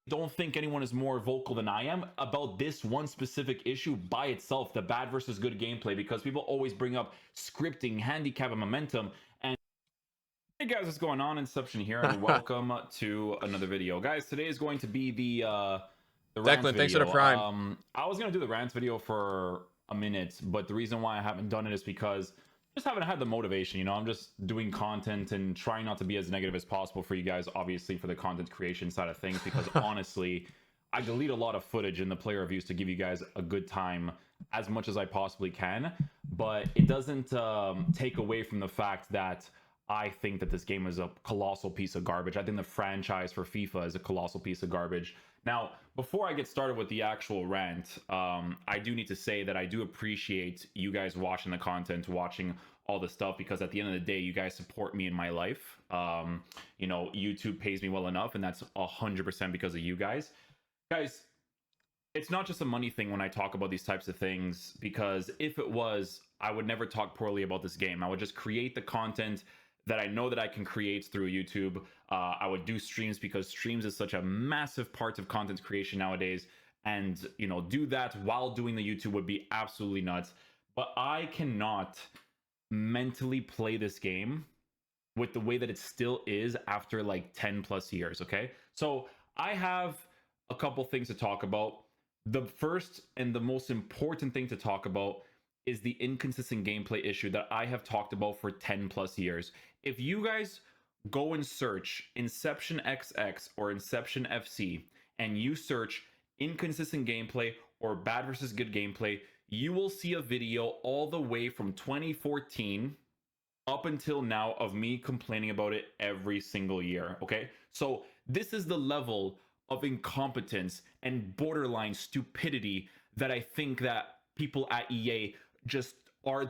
don't think anyone is more vocal than I am about this one specific issue by itself, the bad versus good gameplay, because people always bring up scripting, handicap, and momentum. And hey guys, what's going on? Inception here, and welcome to another video. Guys, today is going to be the rant Declan, thanks for the video. prime. I was gonna do the rant video for a minute, but the reason why I haven't done it is because I just haven't had the motivation. You know, I'm just doing content and trying not to be as negative as possible for you guys, obviously for the content creation side of things, because honestly, I delete a lot of footage in the player reviews to give you guys a good time as much as I possibly can, but it doesn't take away from the fact that I think that this game is a colossal piece of garbage. I think the franchise for FIFA is a colossal piece of garbage. Now, before I get started with the actual rant, I do need to say that I do appreciate you guys watching the content, watching all the stuff, because at the end of the day, you guys support me in my life. You know, YouTube pays me well enough, and that's 100% because of you guys. Guys, it's not just a money thing when I talk about these types of things, because if it was, I would never talk poorly about this game. I would just create the content that I know that I can create through YouTube. I would do streams because streams is such a massive part of content creation nowadays. And, you know, do that while doing the YouTube would be absolutely nuts. But I cannot mentally play this game with the way that it still is after like 10 plus years, okay? So I have a couple things to talk about. The first and the most important thing to talk about is the inconsistent gameplay issue that I have talked about for 10 plus years. If you guys go and search Inception XX or Inception FC and you search inconsistent gameplay or bad versus good gameplay, you will see a video all the way from 2014 up until now of me complaining about it every single year, okay? So this is the level of incompetence and borderline stupidity that I think that people at EA just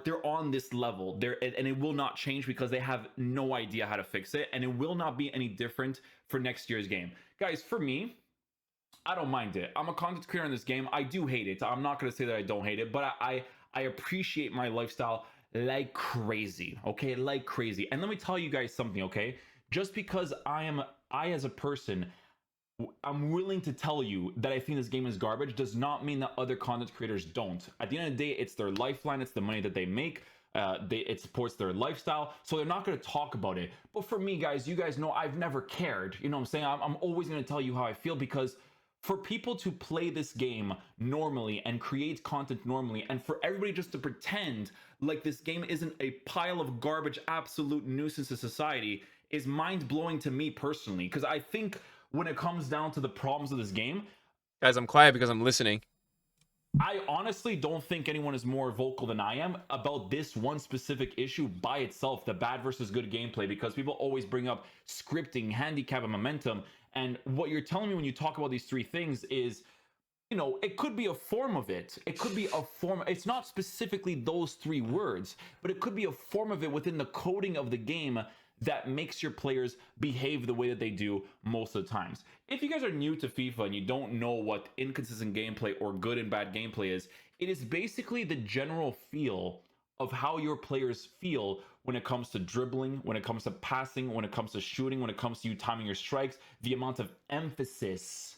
they're on this level there, and it will not change because they have no idea how to fix it, and it will not be any different for next year's game. Guys, for me, I don't mind it. I'm a content creator in this game. I do hate it. I'm not going to say that I don't hate it, but I appreciate my lifestyle like crazy, okay? Like crazy. And let me tell you guys something, okay? Just because I as a person, I'm willing to tell you that I think this game is garbage does not mean that other content creators don't. At the end of the day, it's their lifeline. It's the money that they make. It supports their lifestyle, so they're not going to talk about it. But for me, guys, you guys know I've never cared. You know what I'm saying? I'm always going to tell you how I feel, because for people to play this game normally and create content normally, and for everybody just to pretend like this game isn't a pile of garbage, absolute nuisance to society, is mind-blowing to me personally. Because I think when it comes down to the problems of this game, Guys, I'm quiet because I'm listening. I honestly don't think anyone is more vocal than I am about this one specific issue by itself, the bad versus good gameplay, because people always bring up scripting, handicap, and momentum. And what you're telling me when you talk about these three things is, you know, it could be a form of it. It could be a form. It's not specifically those three words, but it could be a form of it within the coding of the game that makes your players behave the way that they do most of the times. If you guys are new to FIFA and you don't know what inconsistent gameplay or good and bad gameplay is, it is basically the general feel of how your players feel when it comes to dribbling, when it comes to passing, when it comes to shooting, when it comes to you timing your strikes, the amount of emphasis.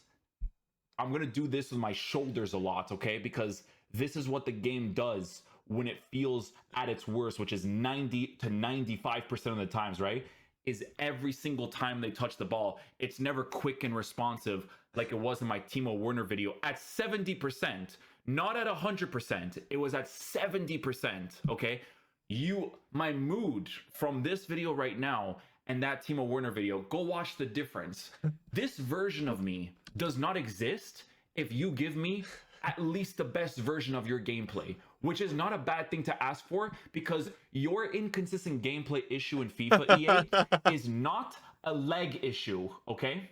I'm going to do this with my shoulders a lot, okay? Because this is what the game does when it feels at its worst, which is 90 to 95% of the times, right? Is every single time they touch the ball, it's never quick and responsive like it was in my Timo Werner video at 70%, not at 100%. It was at 70%, okay? My mood from this video right now and that Timo Werner video, go watch the difference. This version of me does not exist if you give me at least the best version of your gameplay, which is not a bad thing to ask for, because your inconsistent gameplay issue in FIFA EA is not a leg issue, okay?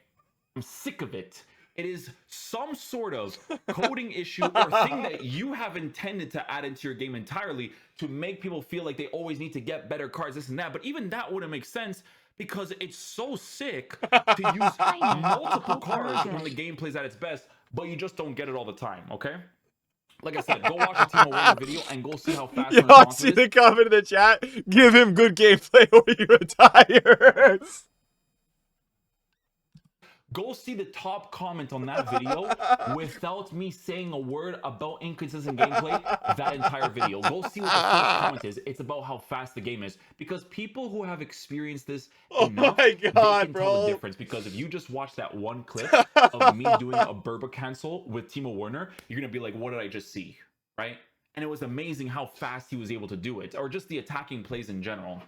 I'm sick of it. It is some sort of coding issue or thing that you have intended to add into your game entirely to make people feel like they always need to get better cards, this and that. But even that wouldn't make sense, because it's so sick to use multiple cards when the gameplay's at its best, but you just don't get it all the time, okay? Like I said, go watch the Timo Werner video and go see how fast and Y'all see responsive it the is. comment in the chat? Give him good gameplay or he retires. Go see the top comment on that video without me saying a word about inconsistent gameplay. That entire video. Go see what the first comment is. It's about how fast the game is. Because people who have experienced this Oh enough, my they God, can tell the bro. difference. Because if you just watch that one clip of me doing a Berba cancel with Timo Werner, you're gonna be like, what did I just see? Right? And it was amazing how fast he was able to do it, or just the attacking plays in general.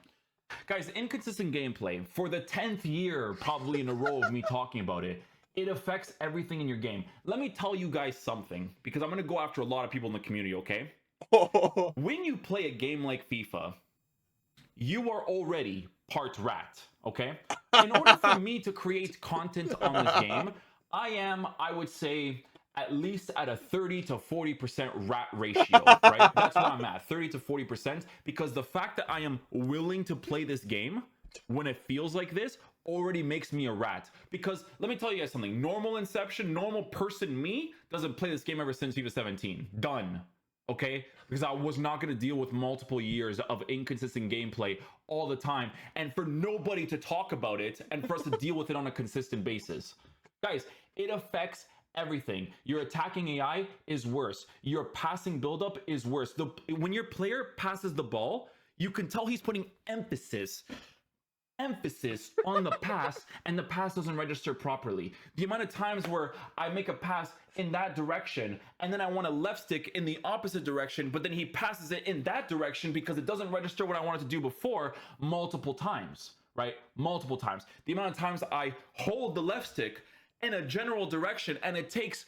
Guys, inconsistent gameplay, for the 10th year probably in a row of me talking about it, it affects everything in your game. Let me tell you guys something, because I'm going to go after a lot of people in the community, okay? When you play a game like FIFA, you are already part rat, okay? In order for me to create content on this game, I would say, at least at a 30 to 40% rat ratio, right? That's where I'm at, 30 to 40%, because the fact that I am willing to play this game when it feels like this already makes me a rat. Because let me tell you guys something, normal Inception, normal person me doesn't play this game ever since FIFA 17. Done. Okay? Because I was not going to deal with multiple years of inconsistent gameplay all the time, and for nobody to talk about it and for us to deal with it on a consistent basis. Guys, it affects everything. Your attacking AI is worse. Your passing buildup is worse. When your player passes the ball, you can tell he's putting emphasis on the pass, and the pass doesn't register properly. The amount of times where I make a pass in that direction and then I want a left stick in the opposite direction, but then he passes it in that direction because it doesn't register what I wanted to do before, multiple times, right? Multiple times. The amount of times I hold the left stick in a general direction and it takes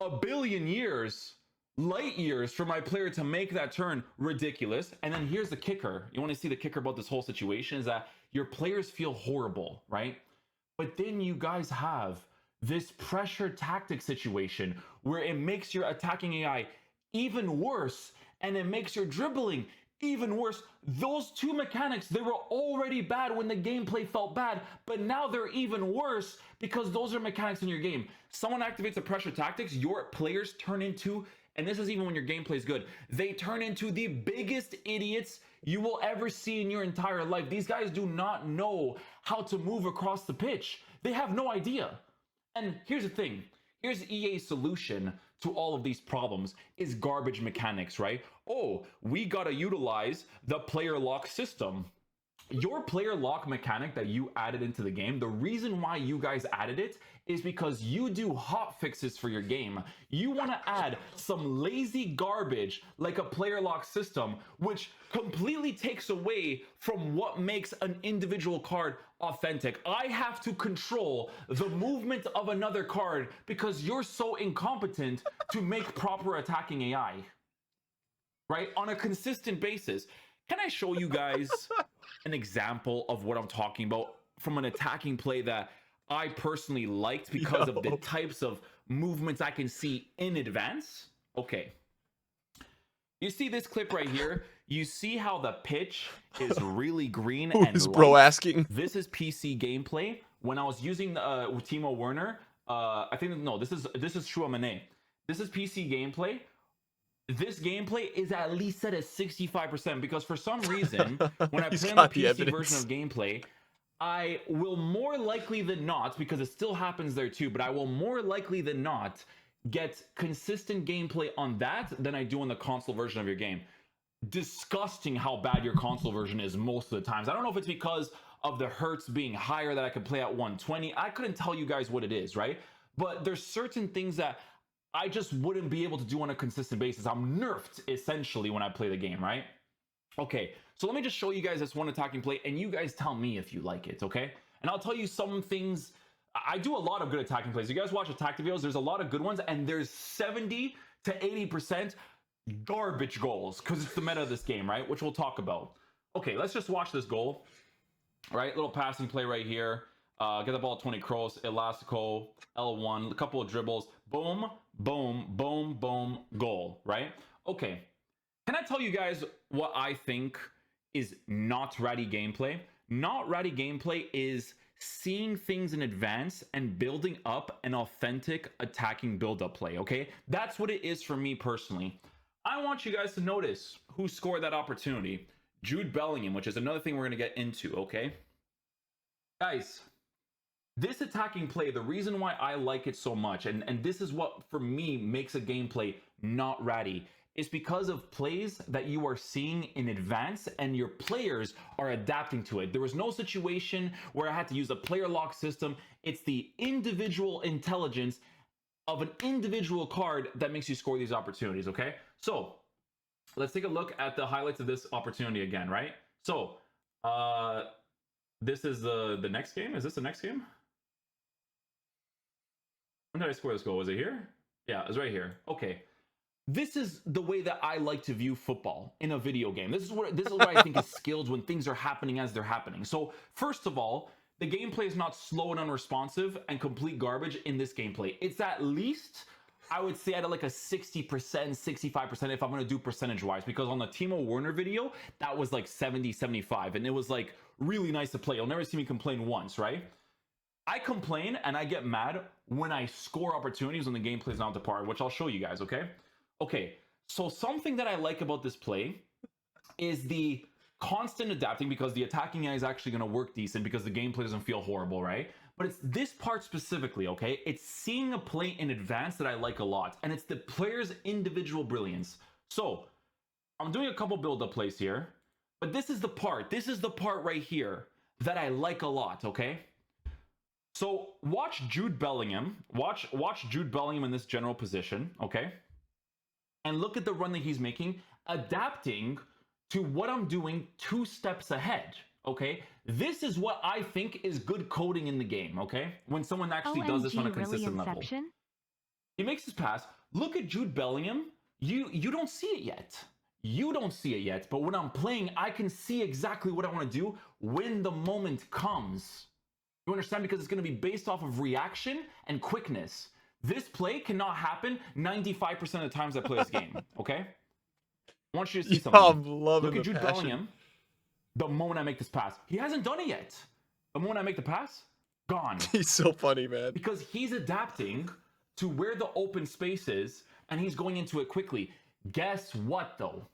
a billion years, light years, for my player to make that turn, ridiculous. And then here's the kicker. You want to see the kicker about this whole situation is that your players feel horrible, right? But then you guys have this pressure tactic situation where it makes your attacking AI even worse, and it makes your dribbling even worse. Those two mechanics, they were already bad when the gameplay felt bad, but now they're even worse because those are mechanics in your game. Someone activates a pressure tactics, your players turn into, and this is even when your gameplay is good, they turn into the biggest idiots you will ever see in your entire life. These guys do not know how to move across the pitch. They have no idea. And here's the thing. Here's EA's solution to all of these problems is garbage mechanics, right? Oh, we gotta utilize the player lock system. Your player lock mechanic that you added into the game, the reason why you guys added it is because you do hot fixes for your game. You want to add some lazy garbage like a player lock system, which completely takes away from what makes an individual card authentic. I have to control the movement of another card because you're so incompetent to make proper attacking AI, right? On a consistent basis. Can I show you guys an example of what I'm talking about from an attacking play that I personally liked because of the types of movements I can see in advance? Okay. You see this clip right here? You see how the pitch is really green and Who's light? bro asking? This is PC gameplay. When I was using Timo Werner, I think, no, this is Chouamane. This is PC gameplay. This gameplay is at least at a 65% because for some reason, when I play on the PC version of gameplay, I will more likely than not, because it still happens there too, but I will more likely than not get consistent gameplay on that than I do on the console version of your game. Disgusting how bad your console version is most of the times. I don't know if it's because of the hertz being higher that I could play at 120. I couldn't tell you guys what it is, right? But there's certain things that I just wouldn't be able to do on a consistent basis. I'm nerfed, essentially, when I play the game, right? Okay, so let me just show you guys this one attacking play, and you guys tell me if you like it, okay? And I'll tell you some things. I do a lot of good attacking plays. You guys watch attack videos, there's a lot of good ones, and there's 70 to 80% garbage goals, because it's the meta of this game, right? Which we'll talk about. Okay, let's just watch this goal, right? Little passing play right here. Get the ball 20 cross, elastico, L1, a couple of dribbles, boom, boom, boom, boom, goal, right? Okay, can I tell you guys what I think is not ratty gameplay? Not ratty gameplay is seeing things in advance and building up an authentic attacking build-up play, okay? That's what it is for me personally. I want you guys to notice who scored that opportunity. Jude Bellingham, which is another thing we're going to get into, okay? Guys, This attacking play, the reason why I like it so much, and this is what for me makes a gameplay not ratty, is because of plays that you are seeing in advance and your players are adapting to it. There was no situation where I had to use a player lock system. It's the individual intelligence of an individual card that makes you score these opportunities, okay? So let's take a look at the highlights of this opportunity again, right? So this is the next game. Is this the next game? When did I score this goal? Was it here? Yeah, it was right here. Okay. This is the way that I like to view football in a video game. This is what I think is skilled when things are happening as they're happening. So first of all, the gameplay is not slow and unresponsive and complete garbage in this gameplay. It's at least, I would say, at like a 60%, 65% if I'm going to do percentage-wise, because on the Timo Werner video, that was like 70, 75, and it was like really nice to play. You'll never see me complain once, right? I complain and I get mad when I score opportunities when the gameplay is not up to par, which I'll show you guys, okay? Okay, so something that I like about this play is the constant adapting, because the attacking AI is actually going to work decent because the gameplay doesn't feel horrible, right? But it's this part specifically, okay? It's seeing a play in advance that I like a lot, and it's the player's individual brilliance. So I'm doing a couple build-up plays here, but this is the part right here that I like a lot, okay? So watch Jude Bellingham. Watch Jude Bellingham in this general position, okay? And look at the run that he's making, adapting to what I'm doing 2 steps ahead, okay? This is what I think is good coding in the game, okay? When someone actually does this on a consistent level. He makes his pass. Look at Jude Bellingham. You don't see it yet. You don't see it yet, but when I'm playing, I can see exactly what I want to do when the moment comes. You understand? Because it's going to be based off of reaction and quickness. This play cannot happen 95% of the times I play this game, okay? I want you to see something. Look at Jude Bellingham. The moment I make this pass. He hasn't done it yet. The moment I make the pass, gone. He's so funny, man. Because he's adapting to where the open space is, and he's going into it quickly. Guess what, though?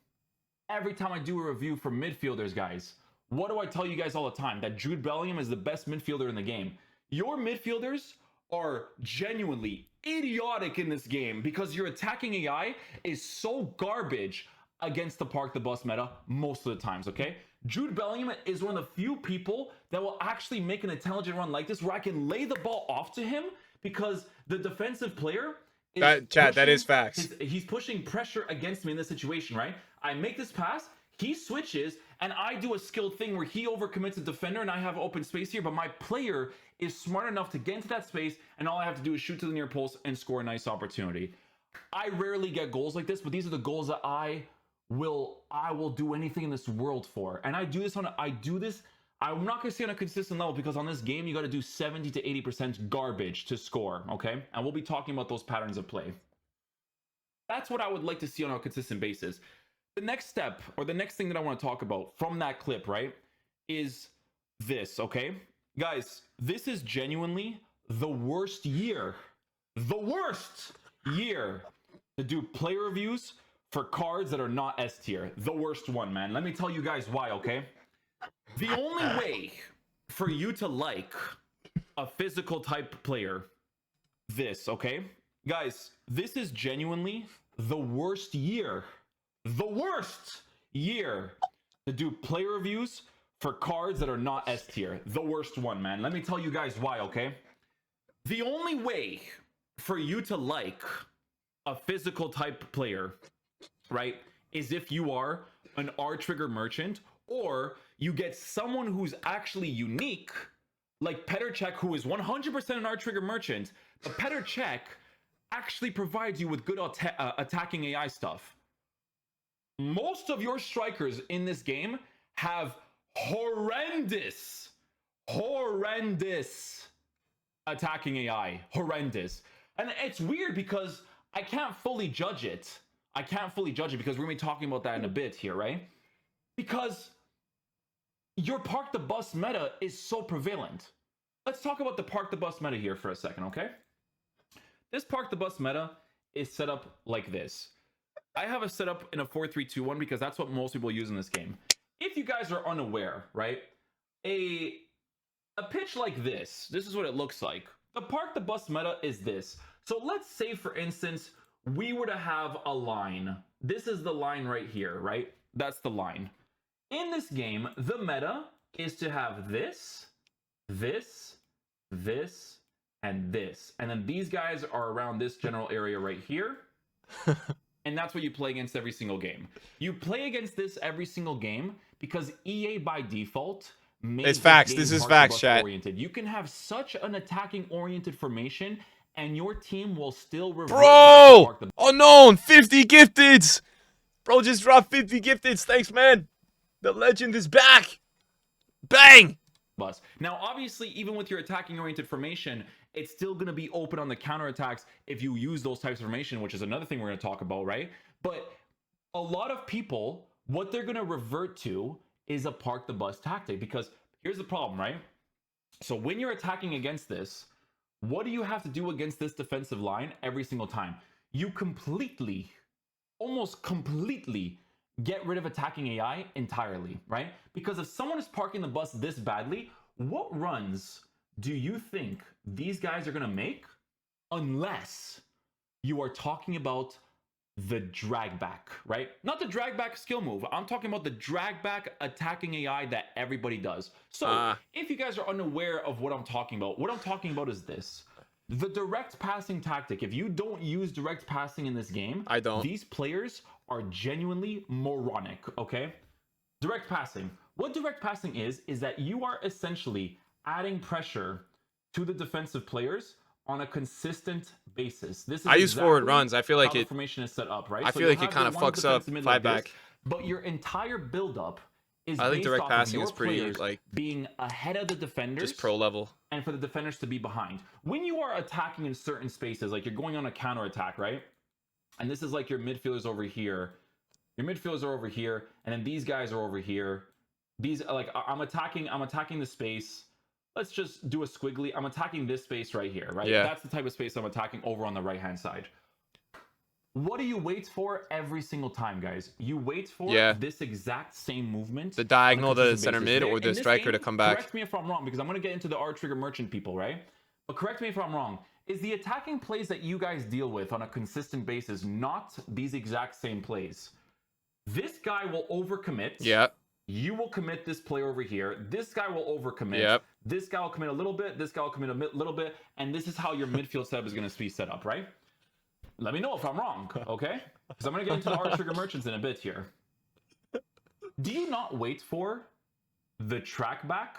Every time I do a review for midfielders, guys, what do I tell you guys all the time? That Jude Bellingham is the best midfielder in the game. Your midfielders are genuinely idiotic in this game because your attacking AI is so garbage against the park the bus meta most of the times, okay? Jude Bellingham is one of the few people that will actually make an intelligent run like this where I can lay the ball off to him because the defensive player is that is facts. He's pushing pressure against me in this situation, right? I make this pass, he switches, and I do a skilled thing where he overcommits a defender and I have open space here, but my player is smart enough to get into that space, and all I have to do is shoot to the near post and score a nice opportunity. I rarely get goals like this, but these are the goals that I will do anything in this world for. And I'm not gonna say on a consistent level, because on this game you got to do 70 to 80% garbage to score, okay? And we'll be talking about those patterns of play. That's what I would like to see on a consistent basis. The next step, or the next thing that I want to talk about from that clip, right, is this, okay? Guys, this is genuinely the worst year to do player reviews for cards that are not S tier. The worst one, man. Let me tell you guys why, okay? The only way for you to like a physical type player, okay? Guys, this is genuinely the worst year to do player reviews for cards that are not S tier. The worst one, man. Let me tell you guys why, okay? The only way for you to like a physical type player, right, is if you are an R-Trigger merchant, or you get someone who's actually unique, like Petr Cech, who is 100% an R-Trigger merchant, but Petr Cech actually provides you with good attacking AI stuff. Most of your strikers in this game have horrendous attacking AI. Horrendous. And it's weird because I can't fully judge it. Because we're going to be talking about that in a bit here, right? Because your park the bus meta is so prevalent. Let's talk about the park the bus meta here for a second, okay? This park the bus meta is set up like this. I have it set up in a 4-3-2-1 because that's what most people use in this game. If you guys are unaware, right? A a pitch like this is what it looks like. The park the bus meta is this. So let's say, for instance, we were to have a line. This is the line right here, right? That's the line. In this game, the meta is to have this, this, this, and this. And then these guys are around this general area right here. And that's what you play against every single game. You play against this every single game because EA by default it's facts. This is facts, chat. Oriented. You can have such an attacking oriented formation and your team will still revert. Bro! Unknown! 50 gifteds! Bro just dropped 50 gifteds. Thanks, man. The legend is back. Bang! Bus. Now, obviously, even with your attacking oriented formation, it's still going to be open on the counterattacks if you use those types of formation, which is another thing we're going to talk about, right? But a lot of people, what they're going to revert to is a park the bus tactic, because here's the problem, right? So when you're attacking against this, what do you have to do against this defensive line every single time? You completely, almost completely get rid of attacking AI entirely, right? Because if someone is parking the bus this badly, what runs do you think these guys are going to make unless you are talking about the drag back, right? Not the drag back skill move. I'm talking about the drag back attacking AI that everybody does. So if you guys are unaware of what I'm talking about is this. The direct passing tactic. If you don't use direct passing in this game, I don't. These players are genuinely moronic, okay? Direct passing. What direct passing is that you are essentially adding pressure to the defensive players on a consistent basis. This is I use forward runs. I feel like the formation is set up, right? I feel like it kind of fucks up fight back. But your entire build-up is I think based direct off passing of is pretty like being ahead of the defenders, just pro level, and for the defenders to be behind. When you are attacking in certain spaces, like you're going on a counter attack, right? And this is like your midfielders over here. Your midfielders are over here, and then these guys are over here. These like I'm attacking the space. Let's just do a squiggly. I'm attacking this space right here, right? Yeah. That's the type of space I'm attacking over on the right-hand side. What do you wait for every single time, guys? You wait for this exact same movement. The diagonal, the center mid, or the striker to come back. Correct me if I'm wrong, because I'm going to get into the R-Trigger merchant people, right? But correct me if I'm wrong. Is the attacking plays that you guys deal with on a consistent basis not these exact same plays? This guy will overcommit. Yeah. You will commit this play over here. This guy will overcommit. Yep. This guy will commit a little bit. This guy will commit a little bit. And this is how your midfield setup is going to be set up, right? Let me know if I'm wrong, okay? Because I'm going to get into the R-Trigger merchants in a bit here. Do you not wait for the track back,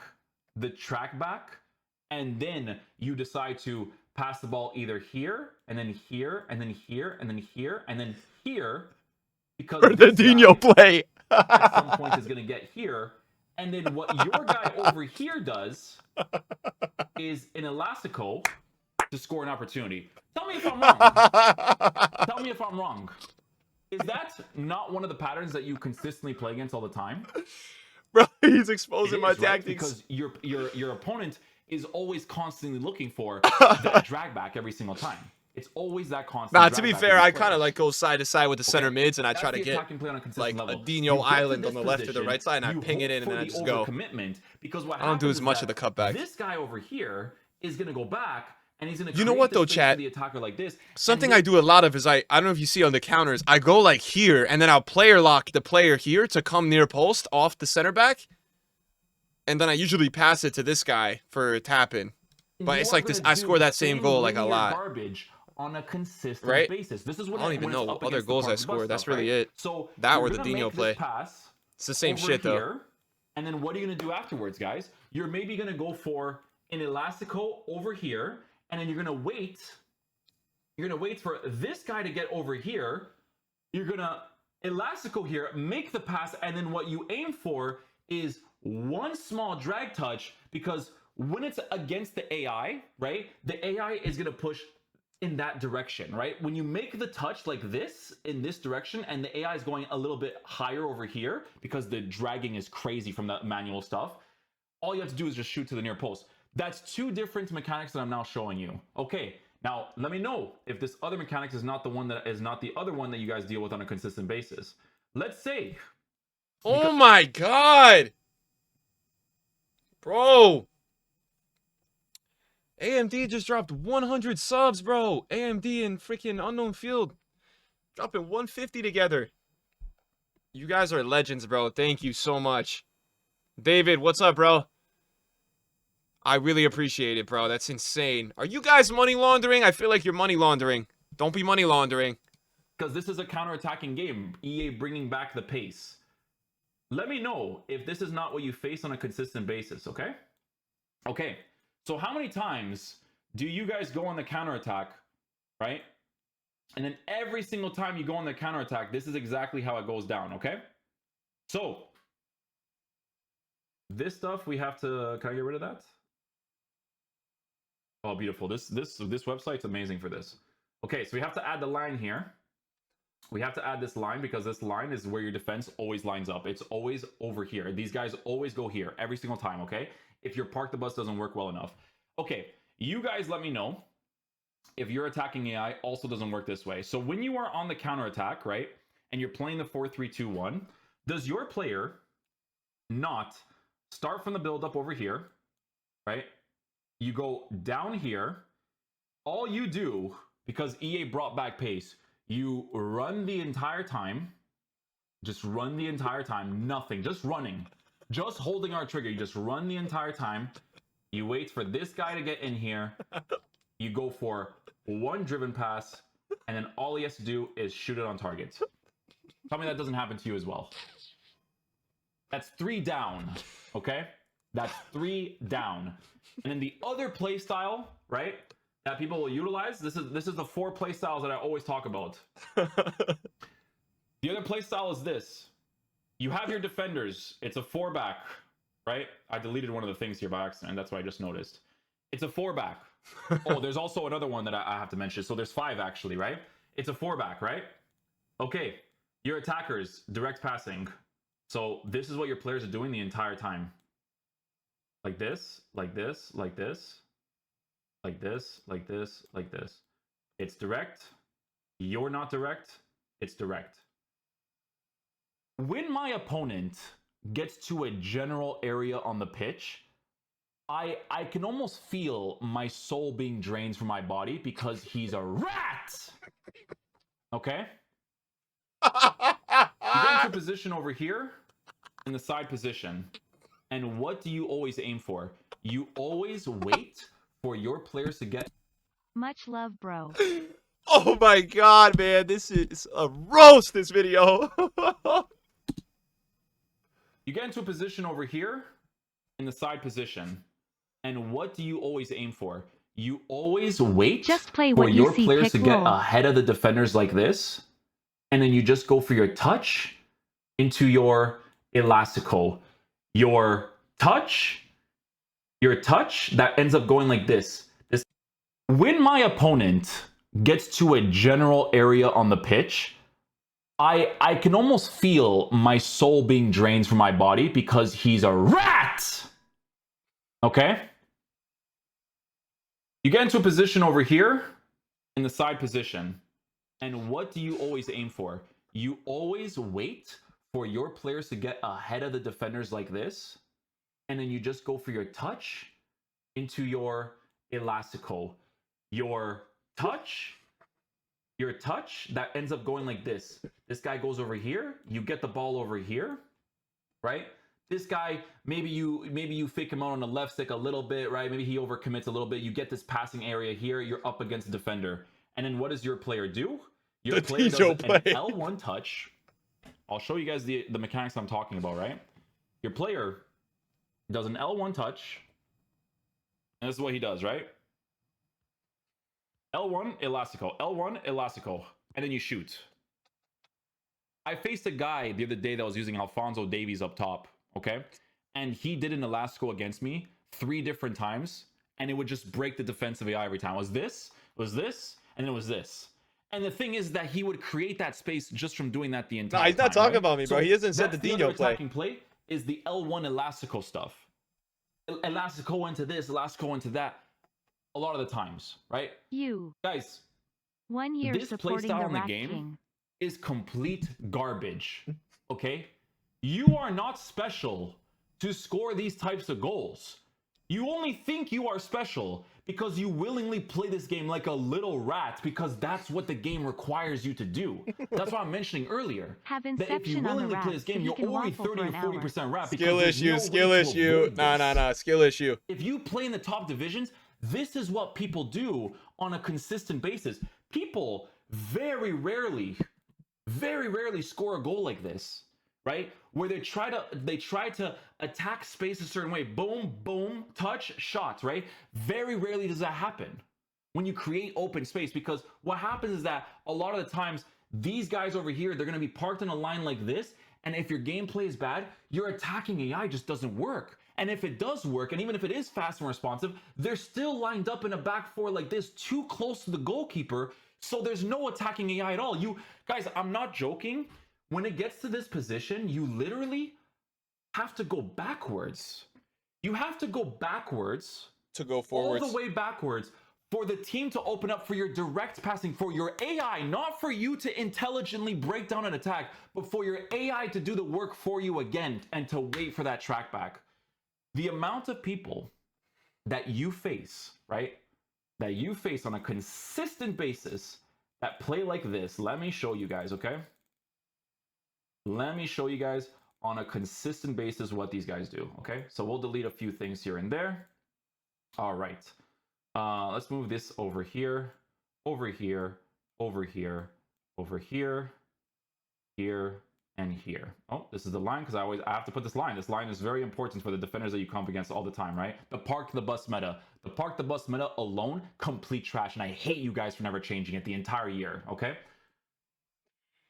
and then you decide to pass the ball either here, and then here, and then here, and then here, and then here, because the Dino play at some point is going to get here, and then what your guy over here does is an elastico to score an opportunity. Tell me if I'm wrong. Tell me if I'm wrong. Is that not one of the patterns that you consistently play against all the time? Bro, he's exposing my tactics. Right? Because your opponent is always constantly looking for that drag back every single time. It's always that constant. Nah, to be fair, I kind of like go side to side with the center mids, and I try to get like level. a Dino island on the left or the right side, and I ping it in, and then I just go. Because what I don't do as much of the cutback. This guy over here is gonna go back, and he's gonna. You know what though, chat? The attacker like this. Something I do a lot of is I don't know if you see on the counters, I go like here, and then I'll player lock the player here to come near post off the center back, and then I usually pass it to this guy for tap-in. But it's like this, I score that same goal like a lot. Garbage on a consistent basis. This is what I don't even know what other goals I scored. That's really it. So that or the Dino play. It's the same shit though. Here, and then what are you gonna do afterwards, guys? You're maybe gonna go for an elastico over here, and then you're gonna wait. You're gonna wait for this guy to get over here. You're gonna elastico here, make the pass, and then what you aim for is one small drag touch, because when it's against the AI, right? The AI is gonna push in that direction, right? When you make the touch like this in this direction, and the AI is going a little bit higher over here because the dragging is crazy from the manual stuff, all you have to do is just shoot to the near post. That's two different mechanics that I'm now showing you. Okay, now let me know if this other mechanics is not the one that is not the other one that you guys deal with on a consistent basis. Let's say. Oh my god, bro. AMD just dropped 100 subs, bro. AMD and freaking Unknown Field dropping 150 together. You guys are legends, bro. Thank you so much. David, what's up, bro? I really appreciate it, bro. That's insane. Are you guys money laundering? I feel like you're money laundering. Don't be money laundering. Because this is a counter-attacking game. EA bringing back the pace. Let me know if this is not what you face on a consistent basis, okay? Okay, so how many times do you guys go on the counterattack, right? And then every single time you go on the counterattack, this is exactly how it goes down, okay? So, this stuff we have to... Can I get rid of that? Oh, beautiful. This website's amazing for this. Okay, so we have to add the line here. We have to add this line because this line is where your defense always lines up. It's always over here. These guys always go here every single time, okay? If your park the bus doesn't work well enough. Okay, you guys let me know if your attacking AI also doesn't work this way. So when you are on the counterattack, right, and you're playing the 4-3-2-1, does your player not start from the build-up over here, right? You go down here. All you do, because EA brought back pace, you run the entire time. Just run the entire time. Nothing. Just running. Just holding our trigger. You just run the entire time. You wait for this guy to get in here. You go for one driven pass. And then all he has to do is shoot it on target. Tell me that doesn't happen to you as well. That's 3 down. Okay? That's 3 down. And then the other play style, right, that people will utilize, this is the 4 play styles that I always talk about. The other play style is this. You have your defenders. It's a 4-back, right? I deleted one of the things here by accident. That's what I just noticed. It's a 4-back. Oh, there's also another one that I have to mention. So there's 5 actually, right? It's a 4-back, right? Okay, your attackers, direct passing. So this is what your players are doing the entire time. Like this, like this, like this, like this, like this, like this. It's direct. You're not direct. It's direct. When my opponent gets to a general area on the pitch, I can almost feel my soul being drained from my body because he's a rat. Okay? You get into a position over here in the side position. And what do you always aim for? You always wait for your players to get... Much love, bro. Oh my god, man. This is a roast, this video. You get into a position over here in the side position. And what do you always aim for? You always wait Just play for what you your see, players pick to get roll. ahead of the defenders like this. And then you just go for your touch into your elastico. Your touch that ends up going like this. When my opponent gets to a general area on the pitch, I can almost feel my soul being drained from my body because he's a rat. Okay? You get into a position over here in the side position. And what do you always aim for? You always wait for your players to get ahead of the defenders like this. And then you just go for your touch into your elastico. Your touch that ends up going like this. This guy goes over here. You get the ball over here, right? This guy, maybe you fake him out on the left stick a little bit, right? Maybe he overcommits a little bit. You get this passing area here. You're up against the defender. And then what does your player do? Your player does an L1 touch. I'll show you guys the mechanics I'm talking about, right? Your player does an L1 touch. And this is what he does, right? L1, elastico. L1, elastico. And then you shoot. I faced a guy the other day that was using Alphonso Davies up top, okay? And he did an elastico against me 3 different times, and it would just break the defensive AI every time. It was this, and then it was this. And the thing is that he would create that space just from doing that the entire time. Nah, he's not talking right? about me, bro. So he hasn't said the Dino play. Attacking play is the L1 elastico stuff. Elastico into this, elastico into that. A lot of the times, right? You. Guys, 1 year this supporting playstyle the in the Rat game King. is complete garbage. Okay? You are not special to score these types of goals. You only think you are special because you willingly play this game like a little rat because that's what the game requires you to do. That's what I'm mentioning earlier. Have That if you Inception on the willingly play rats this so game, he you're can already waffle for 30 an or hour. 40% rat Skill because issue, there's no skill way to issue. avoid Nah, this. nah, nah. Skill issue. If you play in the top divisions, this is what people do on a consistent basis. People very rarely score a goal like this, right? Where they try to attack space a certain way. Boom, boom, touch, shots, right? Very rarely does that happen when you create open space, because what happens is that a lot of the times these guys over here, they're going to be parked in a line like this, and if your gameplay is bad, your attacking AI just doesn't work. And if it does work, and even if it is fast and responsive, they're still lined up in a back four like this, too close to the goalkeeper, so there's no attacking AI at all. You guys, I'm not joking. When it gets to this position, you literally have to go backwards. You have to go backwards, To go forwards. all the way backwards, for the team to open up for your direct passing, for your AI, not for you to intelligently break down an attack, but for your AI to do the work for you again and to wait for that track back. The amount of people that you face, right? That you face on a consistent basis that play like this. Let me show you guys, okay? Let me show you guys on a consistent basis what these guys do, okay? So we'll delete a few things here and there. All right. Let's move this over here, over here, over here, over here, here, and here. Oh, this is the line because I have to put this line. This line is very important for the defenders that you come up against all the time, right? The park the bus meta. The park the bus meta alone, complete trash, and I hate you guys for never changing it the entire year, okay?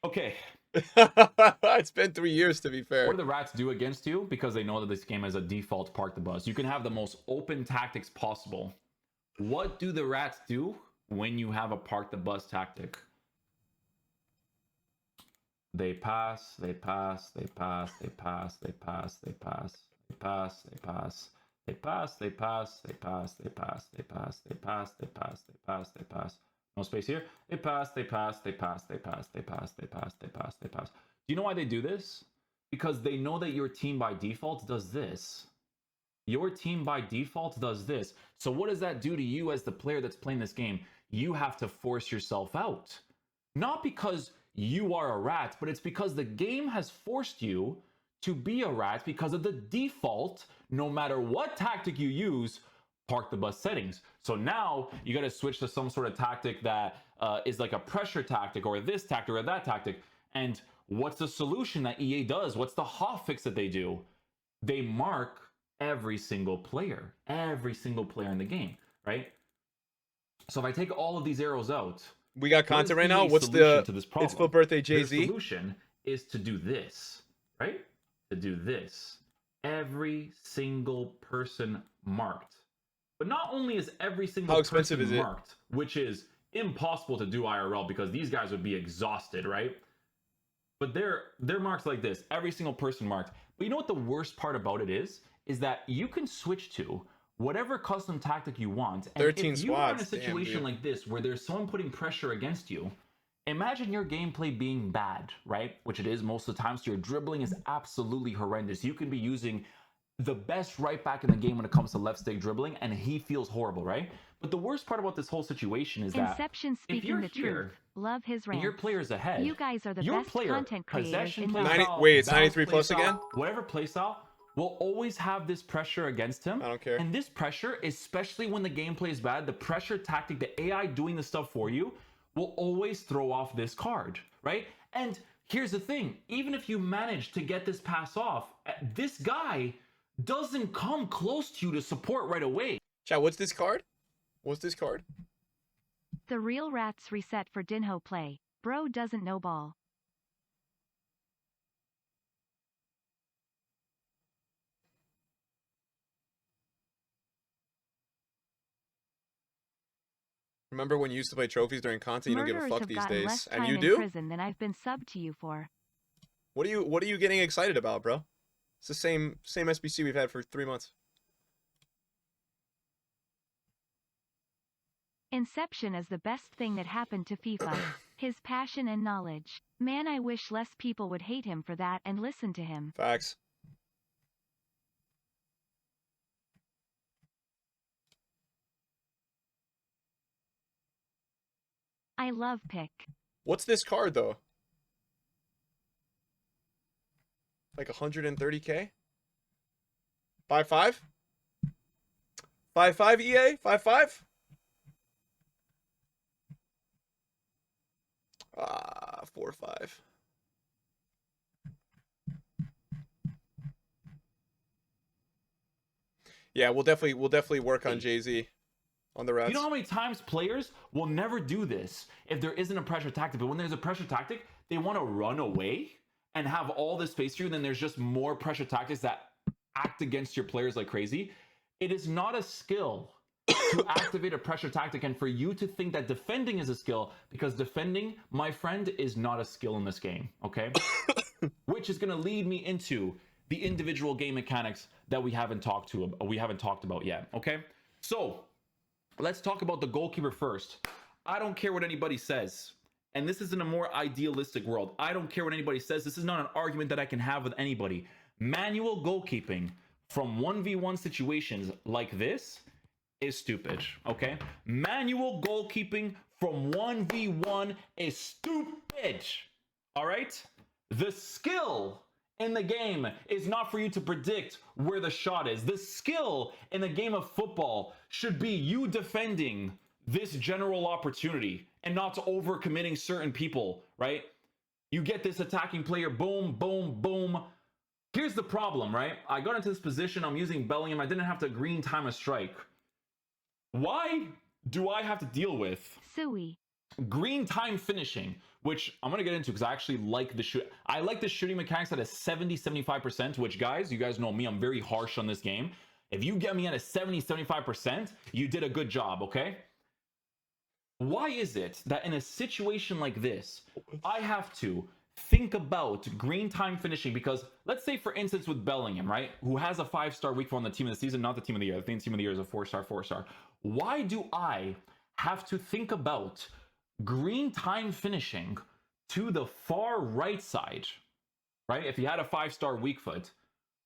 Okay. It's been 3 years, to be fair. What do the rats do against you? Because they know that this game is a default park the bus. You can have the most open tactics possible. What do the rats do when you have a park the bus tactic? They pass, they pass, they pass, they pass, they pass, they pass, they pass, they pass, they pass, they pass, they pass, they pass, they pass, they pass, they pass, they pass, they pass. No space here. They pass, they pass, they pass, they pass, they pass, they pass, they pass, they pass. Do you know why they do this? Because they know that your team by default does this. Your team by default does this. So what does that do to you as the player that's playing this game? You have to force yourself out. Not because you are a rat, but it's because the game has forced you to be a rat because of the default, no matter what tactic you use, park the bus settings. So now you got to switch to some sort of tactic that is like a pressure tactic or this tactic or that tactic. And what's the solution that EA does? What's the hot fix that they do? They mark every single player in the game, right? So if I take all of these arrows out, We got what is content right now. EA's What's solution the? to this problem? It's for birthday Their Jay-Z. solution is to do this, right? To do this. Every single person marked. But not only is every single How expensive person is it? marked, which is impossible to do IRL because these guys would be exhausted, right? But they're marked like this, every single person marked. But you know what the worst part about it is that you can switch to whatever custom tactic you want. And 13 if you are in a squads, damn, situation dude. like this where there's someone putting pressure against you, imagine your gameplay being bad, right? Which it is most of the time. So your dribbling is absolutely horrendous. You can be using the best right back in the game when it comes to left stick dribbling, and he feels horrible, right? But the worst part about this whole situation is that Inception if speaking you're the here truth. Love his and your rant. player's ahead, You guys are the your best player, content creators possession in play the 90 style, wait, it's balance 93 play plus style, again? whatever play style will always have this pressure against him. I don't care. And this pressure, especially when the gameplay is bad, the pressure tactic, the AI doing the stuff for you, will always throw off this card, right? And here's the thing, even if you manage to get this pass off, this guy doesn't come close to you to support right away. Chat, what's this card? What's this card? The real rats reset for Dinho play. Bro doesn't know ball. Remember when you used to play trophies during content? You don't give a Murderers fuck have these gotten days. less And time you in do? prison than I've been subbed to you for. What are you getting excited about, bro? It's the same SBC we've had for 3 months. Inception is the best thing that happened to FIFA. His passion and knowledge. Man, I wish less people would hate him for that and listen to him. Facts. I love pick. What's this card though? Like 130k? 5-5? 5-5 EA? 5-5? 4-5. Yeah, we'll definitely work on Jay-Z on the rats. You know how many times players will never do this if there isn't a pressure tactic, but when there's a pressure tactic, they want to run away and have all this space for you, and then there's just more pressure tactics that act against your players like crazy. It is not a skill to activate a pressure tactic and for you to think that defending is a skill, because defending, my friend, is not a skill in this game, okay? Which is going to lead me into the individual game mechanics that we haven't talked about yet, okay? So let's talk about the goalkeeper first. I don't care what anybody says. And this is in a more idealistic world. I don't care what anybody says. This is not an argument that I can have with anybody. Manual goalkeeping from 1v1 situations like this is stupid, okay? Manual goalkeeping from 1v1 is stupid, all right? The skill in the game is not for you to predict where the shot is. The skill in the game of football should be you defending this general opportunity and not overcommitting certain people, right? You get this attacking player, boom, boom, boom. Here's the problem, right? I got into this position, I'm using Bellingham, I didn't have to green time a strike. Why do I have to deal with Suey. green time finishing, which I'm going to get into because I actually like the shoot. I like the shooting mechanics at a 70-75%, which guys, you guys know me, I'm very harsh on this game. If you get me at a 70-75%, you did a good job, okay? Why is it that in a situation like this, I have to think about green time finishing? Because let's say, for instance, with Bellingham, right, who has a 5-star week for on the team of the season, not the team of the year. I think the team of the year is a 4-star. Why do I have to think about green time finishing to the far right side, right? If he had a 5-star weak foot,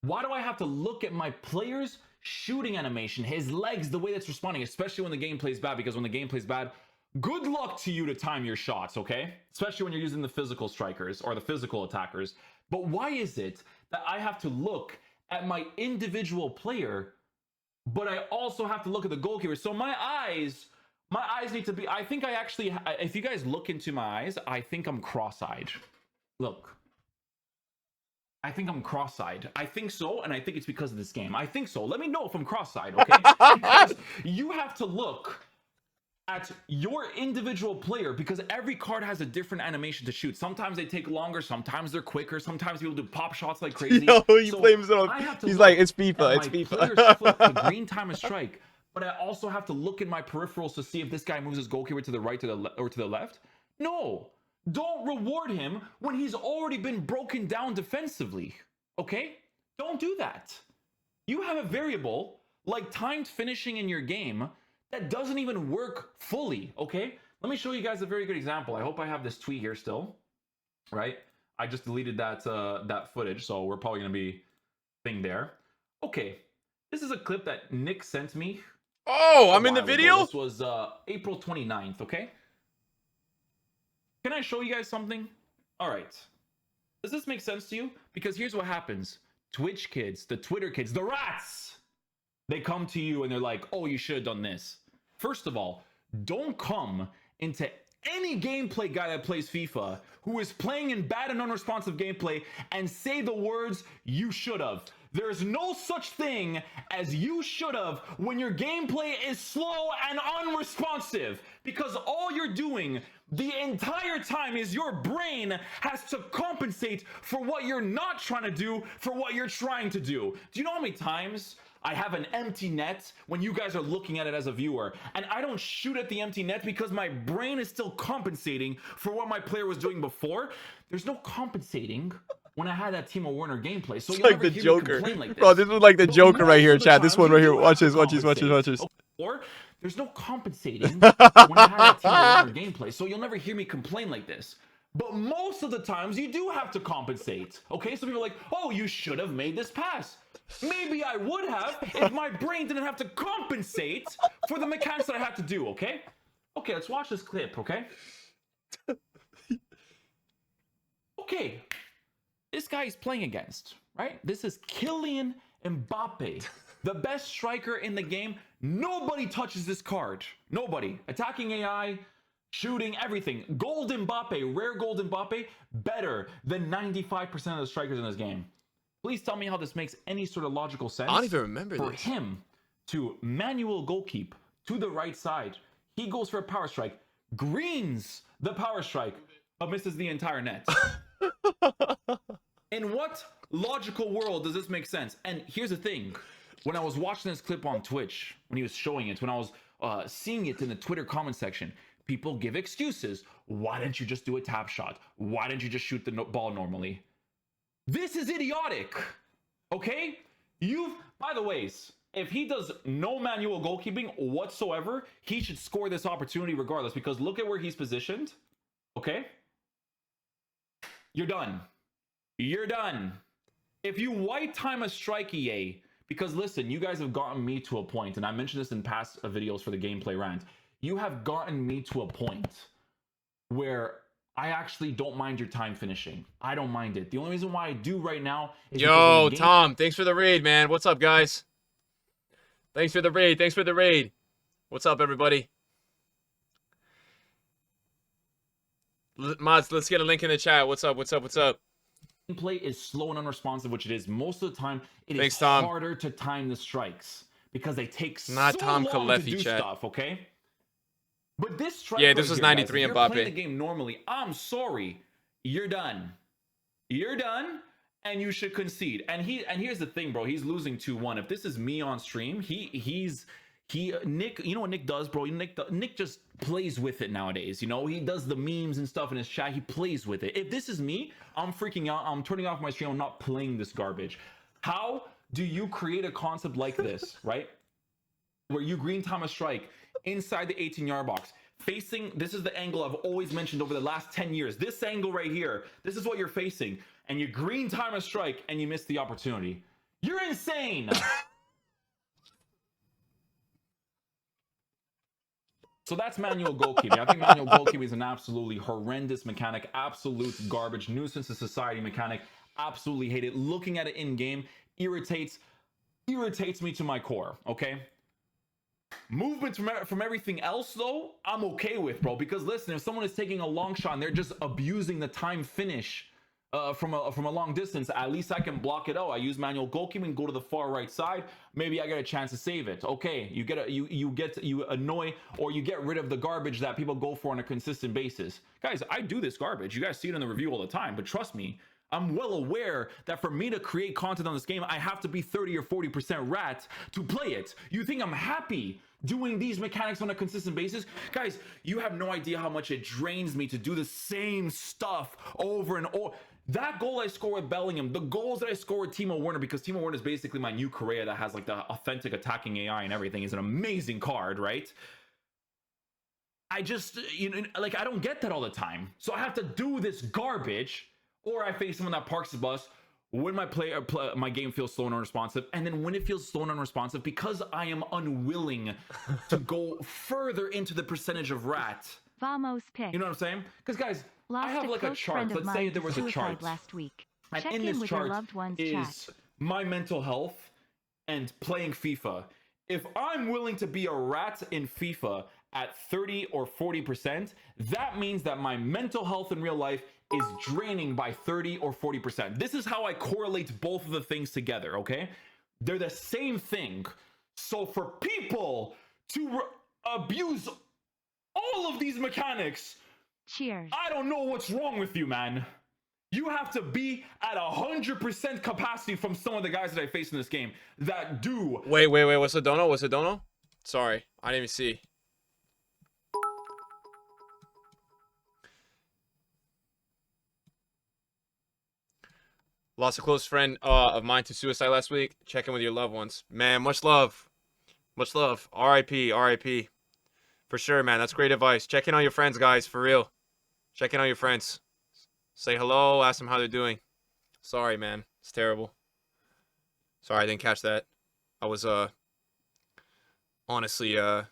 why do I have to look at my player's shooting animation, his legs, the way that's responding, especially when the game plays bad? Because when the game plays bad, good luck to you to time your shots, okay? Especially when you're using the physical strikers or the physical attackers. But why is it that I have to look at my individual player, but I also have to look at the goalkeeper? So my eyes need to be, I think I actually, if you guys look into my eyes, I think I'm cross-eyed. Look. I think I'm cross-eyed. I think so, and I think it's because of this game. I think so. Let me know if I'm cross-eyed, okay? Because you have to look at your individual player, because every card has a different animation to shoot. Sometimes they take longer, sometimes they're quicker, sometimes people do pop shots like crazy. Yo, he blames it on. He's like, it's FIFA, it's FIFA. Player's foot to green time a strike, but I also have to look in my peripherals to see if this guy moves his goalkeeper to the right, or to the left. No, don't reward him when he's already been broken down defensively. Okay, don't do that. You have a variable like timed finishing in your game that doesn't even work fully, okay? Let me show you guys a very good example. I hope I have this tweet here still, right? I just deleted that that footage, so we're probably gonna be thing there. Okay, this is a clip that Nick sent me. Oh, I'm in the video? This was April 29th, okay? Can I show you guys something? All right. Does this make sense to you? Because here's what happens. Twitch kids, the Twitter kids, the rats, they come to you and they're like, oh, you should have done this. First of all, don't come into any gameplay guy that plays FIFA who is playing in bad and unresponsive gameplay and say the words, you should have. There's no such thing as you should have when your gameplay is slow and unresponsive, because all you're doing the entire time is your brain has to compensate for what you're not trying to do for what you're trying to do. Do you know how many times I have an empty net when you guys are looking at it as a viewer, and I don't shoot at the empty net because my brain is still compensating for what my player was doing before? There's no compensating when I had that Timo Werner gameplay. So it's you'll like never the hear Joker. me complain like this. Bro, this was like the Joker right here, chat. This one right here. Watch this. Or there's no compensating when I had that Timo Werner gameplay. So you'll never hear me complain like this. But most of the times you do have to compensate. Okay, so people are like, oh, you should have made this pass. Maybe I would have if my brain didn't have to compensate for the mechanics that I had to do, okay? Okay, let's watch this clip, okay? Okay, this guy he's playing against, right? This is Kylian Mbappe, the best striker in the game. Nobody touches this card. Nobody. Attacking AI, shooting, everything. Gold Mbappe, rare gold Mbappe, better than 95% of the strikers in this game. Please tell me how this makes any sort of logical sense. I don't even remember for this. him to manual goalkeep to the right side. He goes for a power strike, greens the power strike, but misses the entire net. In what logical world does this make sense? And here's the thing. When I was watching this clip on Twitch, when he was showing it, when I was seeing it in the Twitter comment section, people give excuses. Why didn't you just do a tap shot? Why didn't you just shoot the ball normally? This is idiotic. Okay? By the ways, if he does no manual goalkeeping whatsoever, he should score this opportunity regardless, because look at where he's positioned. Okay? You're done. You're done. If you white time a strike, EA, because listen, you guys have gotten me to a point, and I mentioned this in past videos for the gameplay rant. You have gotten me to a point where I actually don't mind your time finishing. I don't mind it. The only reason why I do right now is Yo, Tom, thanks for the raid, man. What's up, guys? Thanks for the raid. Thanks for the raid. What's up, everybody? Mods, let's get a link in the chat. What's up? What's up? What's up? Gameplay is slow and unresponsive, which it is most of the time. Thanks, is Tom. harder to time the strikes because they take Not so Tom long Kalefi, to do chat. stuff. Okay, but this strike, Yeah, this was 93 guys, if Mbappe. you're playing the game normally, I'm sorry, you're done. You're done, and you should concede. And here's the thing, bro. He's losing 2-1. If this is me on stream, Nick, you know what Nick does, bro? Nick just plays with it nowadays. You know, he does the memes and stuff in his chat. He plays with it. If this is me, I'm freaking out. I'm turning off my stream. I'm not playing this garbage. How do you create a concept like this, right? Where you green time a strike inside the 18-yard box, facing, this is the angle I've always mentioned over the last 10 years. This angle right here, this is what you're facing, and you green time a strike and you miss the opportunity. You're insane. So that's manual goalkeeping. I think manual goalkeeping is an absolutely horrendous mechanic, absolute garbage, nuisance to society mechanic. Absolutely hate it. Looking at it in game irritates me to my core. Okay. Movements from everything else though, I'm okay with, bro. Because listen, if someone is taking a long shot and they're just abusing the time finish from a long distance, at least I can block it out. I use manual goalkeeping, go to the far right side. Maybe I get a chance to save it. Okay, you annoy or you get rid of the garbage that people go for on a consistent basis. Guys, I do this garbage. You guys see it in the review all the time, but trust me, I'm well aware that for me to create content on this game, I have to be 30 or 40% rat to play it. You think I'm happy doing these mechanics on a consistent basis? Guys, you have no idea how much it drains me to do the same stuff over and over. That goal I score with Bellingham, the goals that I score with Timo Werner, because Timo Werner is basically my new Correa that has like the authentic attacking AI and everything, is an amazing card, right? I just, like, I don't get that all the time. So I have to do this garbage, or I face someone that parks the bus when my game feels slow and unresponsive. And then when it feels slow and unresponsive, because I am unwilling to go further into the percentage of rat. Vamos pick. You know what I'm saying? Because guys, I have like a chart. Let's say there was a chart last week. And Check in in this with chart your loved one's is chat. my mental health and playing FIFA. If I'm willing to be a rat in FIFA at 30 or 40%, that means that my mental health in real life is draining by 30 or 40%. This is how I correlate both of the things together, okay? They're the same thing. So for people to abuse all of these mechanics, cheers. I don't know what's wrong with you, man. You have to be at 100% capacity from some of the guys that I face in this game that do. Wait. What's the dono? What's the dono? Sorry, I didn't even see. Lost a close friend of mine to suicide last week. Check in with your loved ones. Man, much love. Much love. R.I.P. R.I.P. For sure, man. That's great advice. Check in on your friends, guys. For real. Check in on your friends. Say hello. Ask them how they're doing. Sorry, man. It's terrible. Sorry, I didn't catch that. I was, honestly, a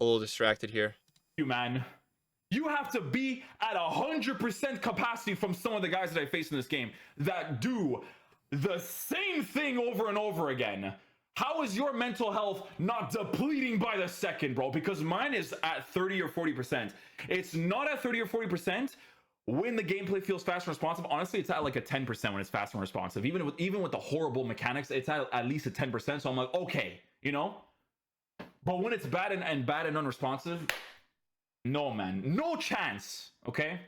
little distracted here. You, man. You have to be at 100% capacity from some of the guys that I face in this game that do the same thing over and over again. How is your mental health not depleting by the second, bro? Because mine is at 30 or 40%. It's not at 30 or 40% when the gameplay feels fast and responsive. Honestly, it's at like a 10% when it's fast and responsive. Even with the horrible mechanics, it's at least a 10%. So I'm like, okay, you know? But when it's bad and unresponsive, no, man. No chance, okay?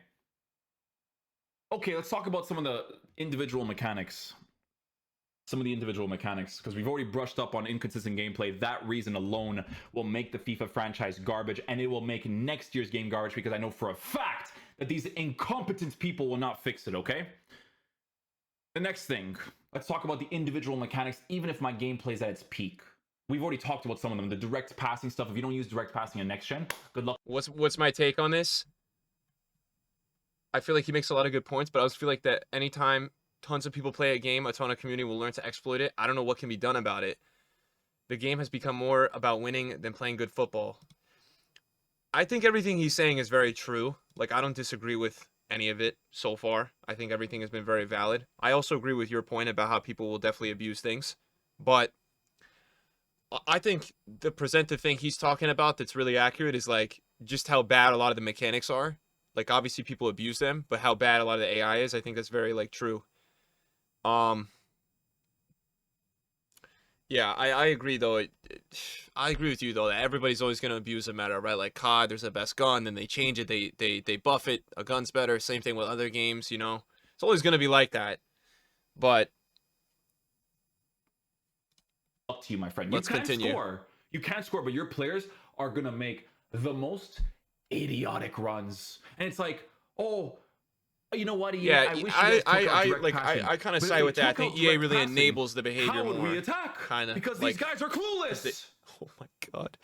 Okay, let's talk about some of the individual mechanics. Because we've already brushed up on inconsistent gameplay. That reason alone will make the FIFA franchise garbage, and it will make next year's game garbage, because I know for a fact that these incompetent people will not fix it, okay? The next thing, let's talk about the individual mechanics, even if my gameplay is at its peak. We've already talked about some of them. The direct passing stuff. If you don't use direct passing in next gen, good luck. What's my take on this? I feel like he makes a lot of good points, but I also feel like that anytime tons of people play a game, a ton of community will learn to exploit it. I don't know what can be done about it. The game has become more about winning than playing good football. I think everything he's saying is very true. Like, I don't disagree with any of it so far. I think everything has been very valid. I also agree with your point about how people will definitely abuse things. But I think the presented thing he's talking about that's really accurate is, like, just how bad a lot of the mechanics are. Like, obviously people abuse them, but how bad a lot of the AI is, I think that's very, like, true. Yeah, I agree though. I agree with you though that everybody's always gonna abuse a meta, right? Like COD, there's the best gun, then they change it, they buff it, a gun's better. Same thing with other games, you know. It's always gonna be like that. But Up to you, my friend. Let's continue. You can't score, but your players are gonna make the most idiotic runs, and it's like, oh, you know what? EA, yeah, I wish you guys took out direct passing. I kind of But if side they with that. I took think out EA direct really passing, enables the behavior how would more. we attack? Kind of because like, these guys are clueless. Oh my god,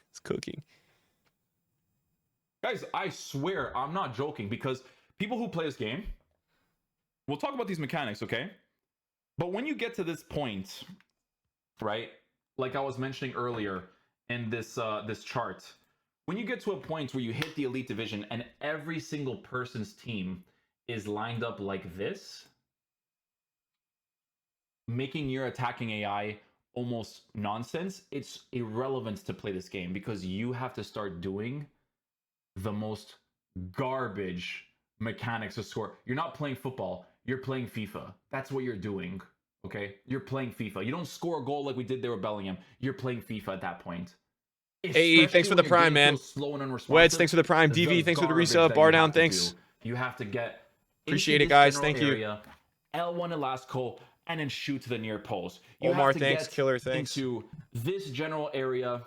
it's cooking. Guys, I swear I'm not joking, because people who play this game, we'll talk about these mechanics, okay? But when you get to this point, right? Like I was mentioning earlier in this this chart, when you get to a point where you hit the elite division and every single person's team is lined up like this, making your attacking AI almost nonsense, it's irrelevant to play this game, because you have to start doing the most garbage mechanics to score. You're not playing football, you're playing FIFA. That's what you're doing, okay? You're playing FIFA. You don't score a goal like we did there with Bellingham. You're playing FIFA at that point. Hey, thanks for the prime, man. Slow and unresponsive. Weds, thanks for the prime. DV, thanks for the resub. Bar down, thanks. You have to get appreciate it, guys. Thank you. L1 Elasco, and then shoot to the near post. You Omar, have to thanks. get Killer, thanks. into this general area,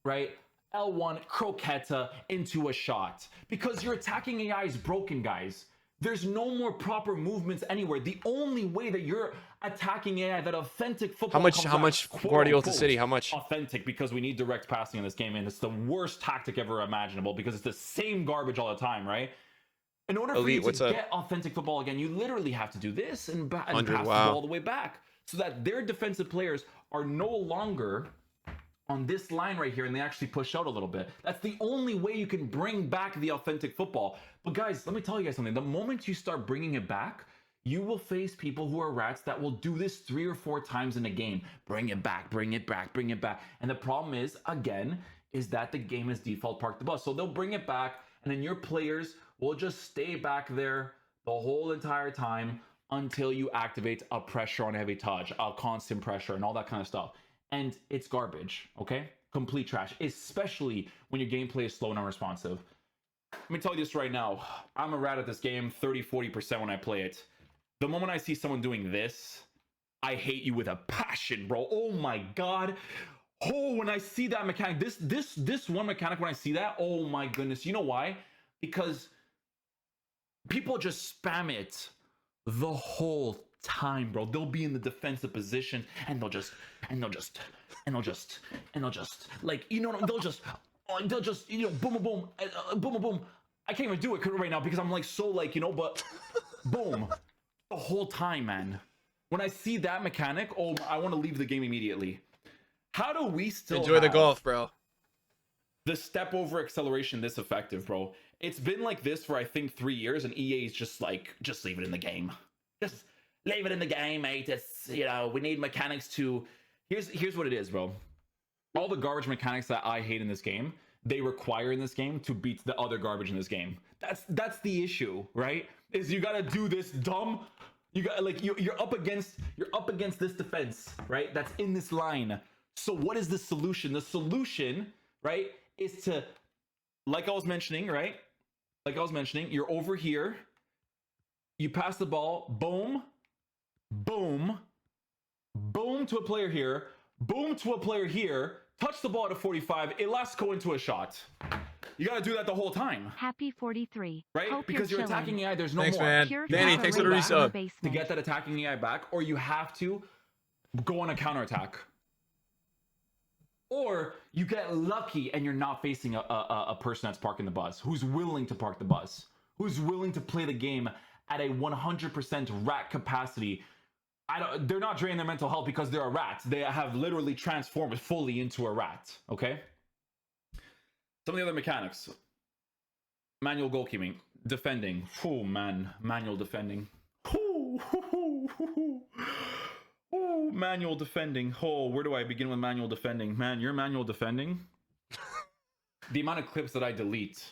right? L1 Croqueta into a shot, because your attacking AI is broken, guys. There's no more proper movements anywhere. The only way that you're attacking AI, that authentic football. How much Guardiola to City? How much? Authentic, because we need direct passing in this game, and it's the worst tactic ever imaginable, because it's the same garbage all the time, right? In order for you to get authentic football again, you literally have to do this and pass the ball all the way back, so that their defensive players are no longer on this line right here, and they actually push out a little bit. That's the only way you can bring back the authentic football. But guys, let me tell you guys something. The moment you start bringing it back, you will face people who are rats that will do this 3 or 4 times in a game. Bring it back, bring it back, bring it back. And the problem is, again, is that the game is default park the bus. So they'll bring it back, and then your players will just stay back there the whole entire time until you activate a pressure on heavy touch, a constant pressure, and all that kind of stuff. And it's garbage, okay? Complete trash, especially when your gameplay is slow and unresponsive. Let me tell you this right now. I'm a rat at this game 30-40% when I play it. The moment I see someone doing this, I hate you with a passion, bro. Oh my god. Oh, when I see that mechanic, this one mechanic, when I see that, oh my goodness. You know why? Because people just spam it the whole time, bro. They'll be in the defensive position, and they'll just like, you know, they'll just, you know, boom, boom, boom, boom. I can't even do it right now because I'm like so like, you know, but boom, the whole time, man. When I see that mechanic, oh, I want to leave the game immediately. How do we still enjoy the golf, bro? the step over acceleration this effective, bro. It's been like this for I think 3 years, and EA is just like, just leave it in the game. Just leave it in the game, mate. It's, you know, we need mechanics to. Here's what it is, bro. All the garbage mechanics that I hate in this game, they require in this game to beat the other garbage in this game. That's the issue, right? Is you gotta do this dumb. You got like you're up against this defense, right? That's in this line. So what is the solution? The solution, right, is to, like I was mentioning, right? Like I was mentioning, you're over here. You pass the ball, boom, boom, boom to a player here, boom to a player here, touch the ball at a 45, Elasco into a shot. You gotta do that the whole time. Happy 43. Right? Hope Because you're attacking AI, there's no Thanks, more. man. Pure Danny, fire thanks for the race in resub. basement. To get that attacking AI back, or you have to go on a counterattack. Or you get lucky and you're not facing a person that's parking the bus, who's willing to park the bus, who's willing to play the game at a 100% rat capacity. They're not draining their mental health because they're a rat. They have literally transformed fully into a rat, okay? Some of the other mechanics. Manual goalkeeping. Defending. Oh, man. Manual defending. Oh, manual defending. Oh, where do I begin with manual defending? Man, your manual defending? The amount of clips that I delete,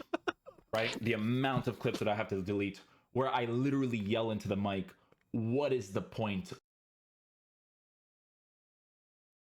right? The amount of clips that I have to delete where I literally yell into the mic, what is the point